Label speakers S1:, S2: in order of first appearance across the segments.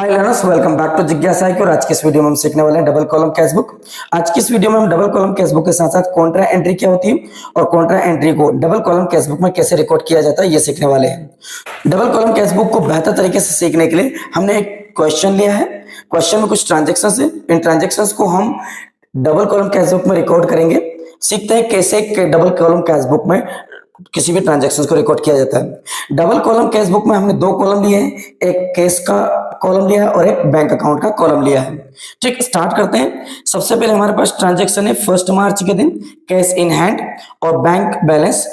S1: Hi learners, welcome back to जिज्ञासा की। और आज की इस वीडियो में हम सीखने वाले हैं डबल कॉलम कैश बुक। आज की इस वीडियो में हम डबल कॉलम कैश बुक के साथ साथ कॉन्ट्रा एंट्री क्या होती है और कॉन्ट्रा एंट्री को डबल कॉलम कैश बुक में कैसे रिकॉर्ड किया जाता है ये सीखने वाले हैं। डबल कॉलम कैश बुक को बेहतर तरीके से सीखने के लिए हमने एक क्वेश्चन लिया है। क्वेश्चन में कुछ ट्रांजेक्शन है, इन ट्रांजेक्शन को हम डबल कॉलम कैश बुक में रिकॉर्ड करेंगे। सीखते हैं कैसे डबल कॉलम कैश बुक में किसी भी ट्रांजेक्शन को रिकॉर्ड किया जाता है। डबल कॉलम कैश बुक में हमने दो कॉलम लिए हैं, एक कैश का कॉलम लिया है और एक बैंक अकाउंट का कॉलम लिया है। ठीक, स्टार्ट करते हैं। सबसे पहले हमारे पास ट्रांजेक्शन है 1 मार्च के दिन, कैश इन हैंड और bank balance.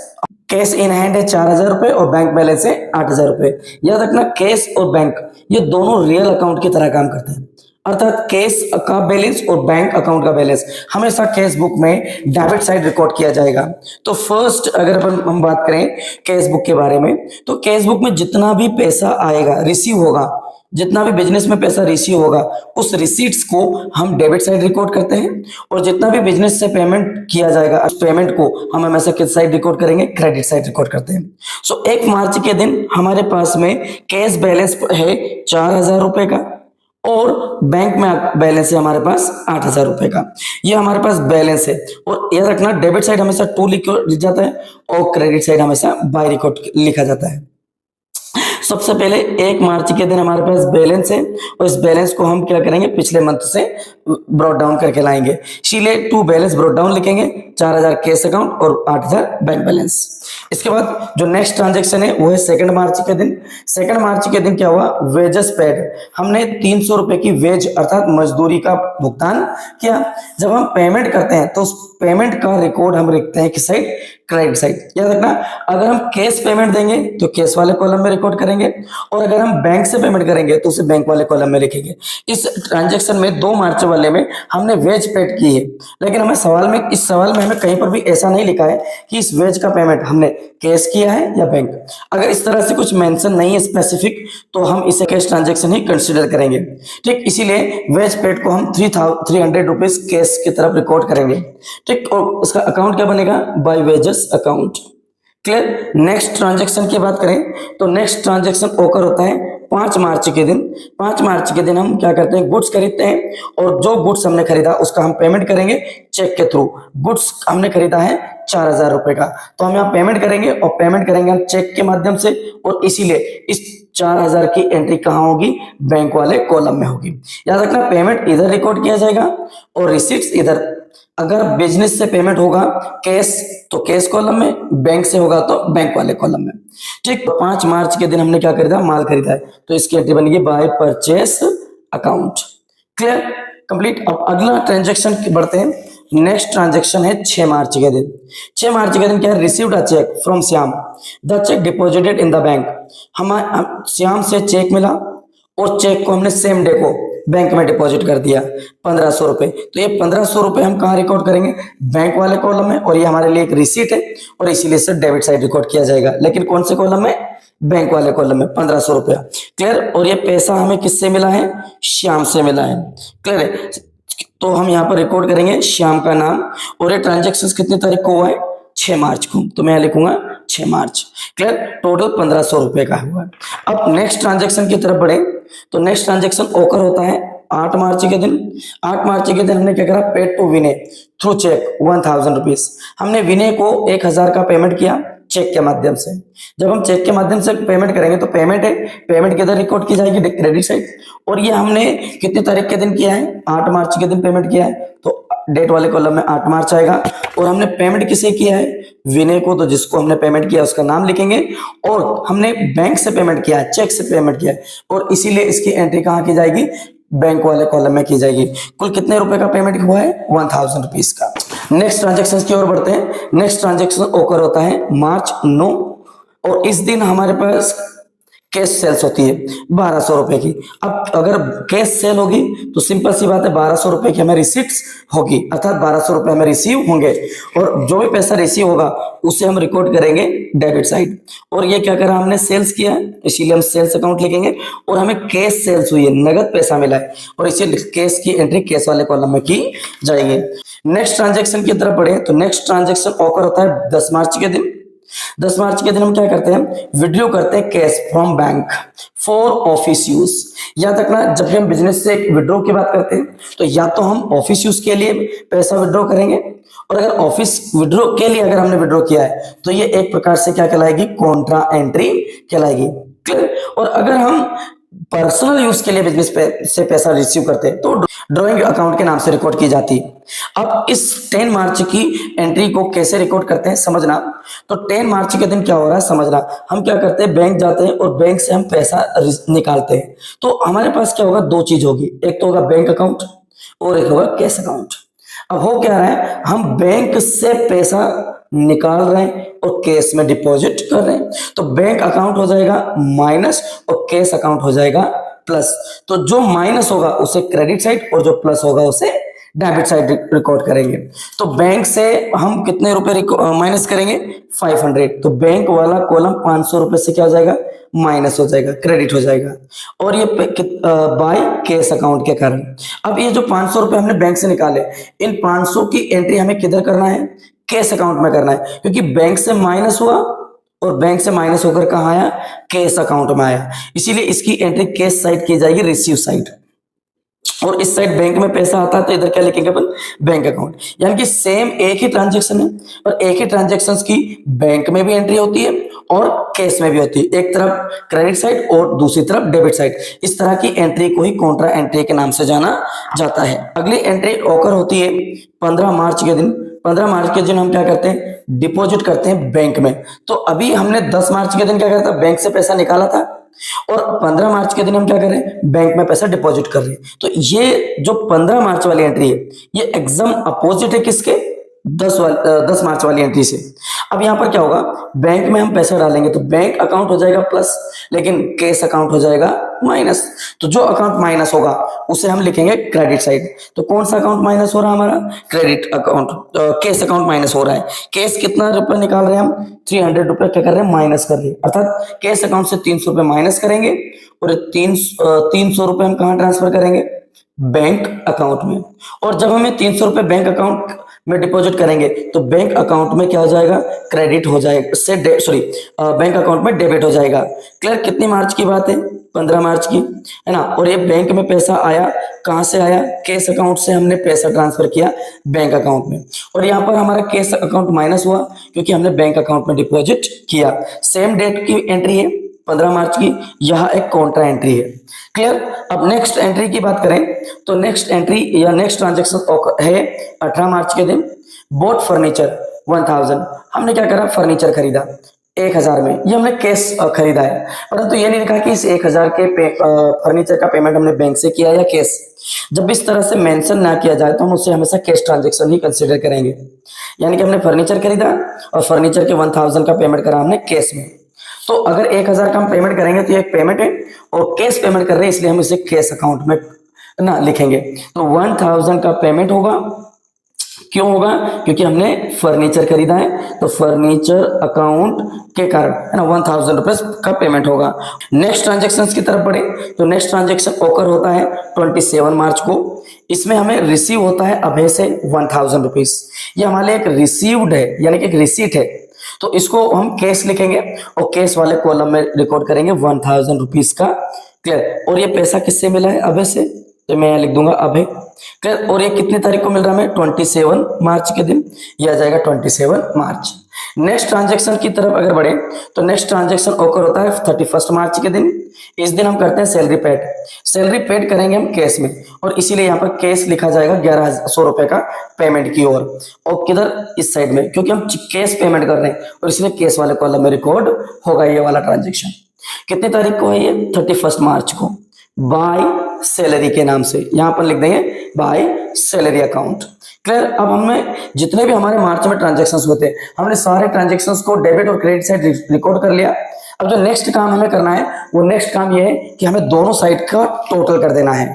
S1: Cash in hand है 4000 रुपए और बैंक बैलेंस है 8000 रुपए। याद रखना, कैश और बैंक ये दोनों रियल अकाउंट की तरह काम करते हैं, अर्थात कैश का बैलेंस और बैंक अकाउंट का बैलेंस हमेशा कैश बुक में डेबिट साइड रिकॉर्ड किया जाएगा। तो फर्स्ट अगर हम बात करें कैश बुक के बारे में, तो कैश बुक में जितना भी पैसा आएगा, रिसीव होगा, जितना भी बिजनेस में पैसा रिसीव होगा, उस रिसीट्स को हम डेबिट साइड रिकॉर्ड करते हैं। और जितना भी बिजनेस से पेमेंट किया जाएगा, उस पेमेंट को हम हमेशा किस साइड रिकॉर्ड करेंगे? क्रेडिट साइड रिकॉर्ड करते हैं। सो 1 मार्च के दिन हमारे पास में कैश बैलेंस है 4000 रुपए का और बैंक में बैलेंस है हमारे पास 8000 रुपए का। ये हमारे पास बैलेंस है। और याद रखना, डेबिट साइड हमेशा टू लिखा जाता है और क्रेडिट साइड हमेशा बाय रिकॉर्ड लिखा जाता है। सबसे पहले 1 मार्च के दिन हमारे पास बैलेंस है और इस बैलेंस को हम क्या करेंगे? पिछले मंथ से ब्रॉट डाउन करके लाएंगे। इसीलिए टू बैलेंस ब्रॉट डाउन लिखेंगे, 4000 कैश अकाउंट और 8000 बैंक बैलेंस। इसके बाद जो नेक्स्ट ट्रांजेक्शन है वो है 2 मार्च के दिन। 2 मार्च के दिन क्या हुआ? Wages paid. हमने 300 रुपए की वेज अर्थात मजदूरी का भुगतान किया। जब हम पेमेंट करते हैं तो उस पेमेंट का रिकॉर्ड हम रखते हैं किस साइड? Credit side. याद रखना, अगर हम कैश पेमेंट देंगे तो कैश वाले कॉलम में रिकॉर्ड करेंगे और अगर हम बैंक से पेमेंट करेंगे तो उसे बैंक वाले कॉलम में लिखेंगे। इस ट्रांजेक्शन में 2 मार्च वाले में हमने वेज पेड की है, लेकिन हमें इस सवाल में हमें कहीं पर भी ऐसा नहीं लिखा है कि इस वेज का पेमेंट हमने कैश किया है या बैंक। अगर इस तरह से कुछ मेंशन नहीं है स्पेसिफिक, तो हम इसे कैश ट्रांजेक्शन ही कंसीडर करेंगे। ठीक, इसीलिए वेज पेड को हम 300 रुपीज कैश की तरफ रिकॉर्ड करेंगे। ठीक, और उसका अकाउंट क्या बनेगा? By wages account. Clear? Next transaction की बात करें तो नेक्स्ट ट्रांजेक्शन ओकर होता है 5 मार्च के दिन। 5 मार्च के दिन हम क्या करते हैं? गुड्स खरीदते हैं और जो गुड्स हमने खरीदा उसका हम पेमेंट करेंगे चेक के थ्रू। गुड्स हमने खरीदा है 4000 रुपए का, तो हम यहाँ पेमेंट करेंगे और पेमेंट करेंगे हम चेक के माध्यम से। और इसीलिए इस 4000 की एंट्री कहाँ होगी? बैंक वाले कॉलम में होगी। याद रखना, पेमेंट इधर रिकॉर्ड किया जाएगा और रिसीट्स इधर। अगर बिजनेस से पेमेंट होगा कैश तो कैश कॉलम में, बैंक से होगा तो बैंक वाले कॉलम में। ठीक, 5 मार्च के दिन हमने क्या खरीदा? माल खरीदा है, तो इसकी एंट्री बनेगी by purchase account. Clear? Complete. अब अगला ट्रांजेक्शन बढ़ते हैं। नेक्स्ट ट्रांजेक्शन है 6 मार्च के दिन। 6 मार्च के दिन क्या है? Received a cheque from Shyam, the cheque deposited in the bank. हम श्याम से चेक मिला और चेक को हमने सेम डे को बैंक में डिपॉजिट कर दिया 1500 रुपए। तो ये 1500 रुपए हम कहाँ रिकॉर्ड करेंगे? बैंक वाले कॉलम में। और ये हमारे लिए एक रिसीट है और इसीलिए इसे डेबिट साइड रिकॉर्ड किया जाएगा, लेकिन कौन से कॉलम में? बैंक वाले कॉलम में, 1500 रुपया। क्लियर? और ये पैसा हमें किससे मिला है? श्याम से मिला है। क्लियर है? तो हम यहाँ पर रिकॉर्ड करेंगे श्याम का नाम। और ये ट्रांजेक्शन कितनी तारीख को हुआ है? 6 मार्च को, तो मैं लिखूंगा 6 मार्च। क्लियर? टोटल 1500 रुपए का हुआ। अब नेक्स्ट ट्रांजेक्शन की तरफ बढ़े तो नेक्स्ट ट्रांजेक्शन ओकर होता है 8 मार्च के दिन। 8 मार्च के दिन हमने क्या करा? Paid to Vinay through cheque 1000 rupees. हमने विनय को 1000 का पेमेंट किया चेक के माध्यम से। जब हम चेक के माध्यम से पेमेंट करेंगे तो पेमेंट है, पेमेंट किधर रिकॉर्ड की जाएगी? Credit side. और ये हमने कितनी तारीख के दिन किया है? 8 मार्च के दिन पेमेंट किया है, तो डेट वाले कॉलम में 8 मार्च आएगा। और हमने पेमेंट किसे किया है? विनय को, तो जिसको हमने पेमेंट किया उसका नाम लिखेंगे। और हमने बैंक से पेमेंट किया है, चेक से पेमेंट किया है, और इसीलिए इसकी एंट्री कहाँ की जाएगी? बैंक वाले कॉलम में की जाएगी। कुल कितने रुपए का पेमेंट हुआ है? 1000 रुपीज का। नेक्स्ट ट्रांजेक्शन की ओर बढ़ते हैं। नेक्स्ट ट्रांजेक्शन ओकर होता है मार्च 9 और इस दिन हमारे पास कैश सेल्स होती है 1200 रुपए की। अब अगर कैश सेल होगी तो सिंपल सी बात है 1200 रुपए की हमें रिसीट्स होगी, अर्थात 1200 रुपए हमें रिसीव होंगे और जो भी पैसा रिसीव होगा उसे हम रिकॉर्ड करेंगे डेबिट साइड। और ये क्या करा? हमने सेल्स किया है, इसीलिए हम सेल्स अकाउंट लिखेंगे। और हमें कैश सेल्स हुई है, नगद पैसा मिला है, और इसीलिए कैश की एंट्री कैश वाले कॉलम में की जाएगी। नेक्स्ट ट्रांजेक्शन की तरफ बढ़े तो नेक्स्ट ट्रांजेक्शन ओकर होता है 10 मार्च के दिन। 10 मार्च के दिन हम क्या करते हैं, विड्रॉ करते हैं cash from bank for office use. याद रखना, जब भी हम बिजनेस से विड्रॉ की बात करते हैं तो या तो हम ऑफिस यूज के लिए पैसा विड्रॉ करेंगे, और अगर ऑफिस विड्रॉ के लिए अगर हमने विड्रॉ किया है तो ये एक प्रकार से क्या कहलाएगी, कॉन्ट्रा एंट्री कहलाएगी। क्लियर। और अगर हम पर्सनल यूज के लिए बिजनेस से पैसा रिसीव करते हैं तो ड्रॉइंग अकाउंट के नाम से रिकॉर्ड की जाती है। अब इस 10 मार्च की एंट्री को कैसे रिकॉर्ड करते हैं समझना। तो 10 मार्च के दिन क्या हो रहा है समझना, हम क्या करते हैं, बैंक जाते हैं और बैंक से हम पैसा निकालते हैं। तो हमारे पास क्या होगा, दो चीज होगी, एक तो होगा बैंक अकाउंट और एक होगा कैश अकाउंट। अब हो क्या रहा है, हम बैंक से पैसा निकाल रहे हैं और कैश में डिपॉजिट कर रहे हैं, तो बैंक अकाउंट हो जाएगा माइनस और कैश अकाउंट हो जाएगा प्लस। तो जो माइनस होगा उसे क्रेडिट साइड और जो प्लस होगा उसे डेबिट साइड रिकॉर्ड करेंगे। तो बैंक से हम कितने रुपए माइनस करेंगे, 500। तो बैंक वाला कॉलम 500 रुपए से क्या हो जाएगा, माइनस हो जाएगा, क्रेडिट हो जाएगा, और ये बाय कैश अकाउंट के कारण। अब ये जो 500 रुपए हमने बैंक से निकाले, इन 500 की एंट्री हमें किधर करना है, कैश अकाउंट में करना है, क्योंकि बैंक से माइनस हुआ और बैंक से माइनस होकर कहां आया, कैश अकाउंट में आया, इसीलिए इसकी एंट्री कैश साइड की जाएगी, रिसीव साइड। और इस साइड बैंक में पैसा आता है तो इधर क्या लिखेंगे अपन, बैंक अकाउंट। यानी कि सेम एक ही ट्रांजेक्शन है और एक ही ट्रांजेक्शन की बैंक में भी एंट्री होती है और कैश में भी होती है, एक तरफ क्रेडिट साइड और दूसरी तरफ डेबिट साइड। इस तरह की एंट्री को ही कॉन्ट्रा एंट्री के नाम से जाना जाता है। अगली एंट्री ओकर होती है 15 मार्च के दिन। 15 मार्च के दिन हम क्या करते हैं, डिपॉजिट करते हैं बैंक में। तो अभी हमने 10 मार्च के दिन क्या करता, बैंक से पैसा निकाला था, और 15 मार्च के दिन हम क्या कर रहे हैं, बैंक में पैसा डिपॉजिट कर रहे हैं। तो ये जो 15 मार्च वाली एंट्री है ये एकदम अपोजिट है किसके, 10 मार्च वाली एंट्री से। अब यहां पर क्या होगा, बैंक में हम पैसा डालेंगे तो बैंक अकाउंट हो जाएगा प्लस, लेकिन कैश अकाउंट हो जाएगा माइनस। तो जो अकाउंट माइनस होगा उसे हम लिखेंगे क्रेडिट साइड। तो कौन सा अकाउंट माइनस हो रहा है हमारा, credit account, cash account minus हो रहा है। कैश कितना रुपए निकाल रहे हैं हम, 300 रुपए क्या कर रहे हैं, माइनस कर रहे हैं, अर्थात कैश अकाउंट से 300 रुपए माइनस करेंगे और 300 रुपए हम कहां ट्रांसफर करेंगे, बैंक अकाउंट में। और जब हमें 300 रुपए बैंक अकाउंट में डिपॉजिट करेंगे तो बैंक अकाउंट में क्या हो जाएगा, क्रेडिट हो जाएगा, से बैंक अकाउंट में डेबिट हो जाएगा। क्लियर। कितनी मार्च की बात है, 15 मार्च की, है ना। और ये बैंक में पैसा आया, कहां से आया, कैश अकाउंट से हमने पैसा ट्रांसफर किया बैंक अकाउंट में, और यहाँ पर हमारा कैश अकाउंट माइनस हुआ क्योंकि हमने बैंक अकाउंट में डिपॉजिट किया। सेम डेट की एंट्री है 15 मार्च की, यह एक कॉन्ट्रा एंट्री है। क्लियर। अब नेक्स्ट एंट्री की बात करें तो नेक्स्ट एंट्री या नेक्स्ट ट्रांजेक्शन है 18 मार्च के दिन। बोट फर्नीचर 1000, हमने क्या करा, फर्नीचर खरीदा 1000 में, ये हमने कैश खरीदा है, परंतु ये नहीं लिखा कि इस 1000 के फर्नीचर का पेमेंट हमने बैंक से किया या कैश। जब इस तरह से मेंशन ना किया जाए तो हम उसे हमेशा कैश ट्रांजेक्शन ही कंसीडर करेंगे। यानी कि हमने फर्नीचर खरीदा और फर्नीचर के 1000 का पेमेंट करा हमने कैश में। तो अगर 1000 का हम पेमेंट करेंगे तो ये एक पेमेंट है और कैश पेमेंट कर रहे हैं, इसलिए हम इसे कैश अकाउंट में ना लिखेंगे। तो 1000 का पेमेंट होगा, क्यों होगा, क्योंकि हमने फर्नीचर खरीदा है, तो फर्नीचर अकाउंट के कारण है ना 1000 रुपए का पेमेंट होगा। नेक्स्ट ट्रांजेक्शन की तरफ बढ़े तो नेक्स्ट ट्रांजेक्शन ओकर होता है 27 मार्च को। इसमें हमें रिसीव होता है अभय से 1000 रुपीज। ये हमारे एक रिसीव्ड है, यानी कि एक रिसीट है, तो इसको हम कैश लिखेंगे और कैश वाले कॉलम में रिकॉर्ड करेंगे 1000 रुपीज का। क्लियर। और ये पैसा किससे मिला है, अभय से, तो मैं लिख दूंगा अभय। क्लियर। और ये कितनी तारीख को मिल रहा है हमें, 27 मार्च के दिन, यह आ जाएगा 27 मार्च। नेक्स्ट ट्रांजेक्शन की तरफ अगर बढ़े तो नेक्स्ट ट्रांजेक्शन ओकर होता है 31 मार्च के दिन। इस दिन हम करते हैं सैलरी पेड। सैलरी पेड करेंगे हम कैश में, और इसीलिए यहाँ पर कैश लिखा जाएगा 1100 रुपए का पेमेंट की ओर, और किधर, इस साइड में, क्योंकि हम कैश पेमेंट कर रहे हैं और इसलिए कैश वाले कॉलम में रिकॉर्ड होगा ये वाला ट्रांजेक्शन। कितनी तारीख को है ये, 31 मार्च को, बाय सैलरी के नाम से, यहां पर लिख देंगे बाय सैलरी अकाउंट। क्लियर। अब हमें जितने भी हमारे मार्च में ट्रांजेक्शंस होते हैं, हमने सारे ट्रांजेक्शंस को डेबिट और क्रेडिट साइड रिकॉर्ड कर लिया। अब जो नेक्स्ट काम हमें करना है वो नेक्स्ट काम ये है कि हमें दोनों साइड का टोटल कर देना है।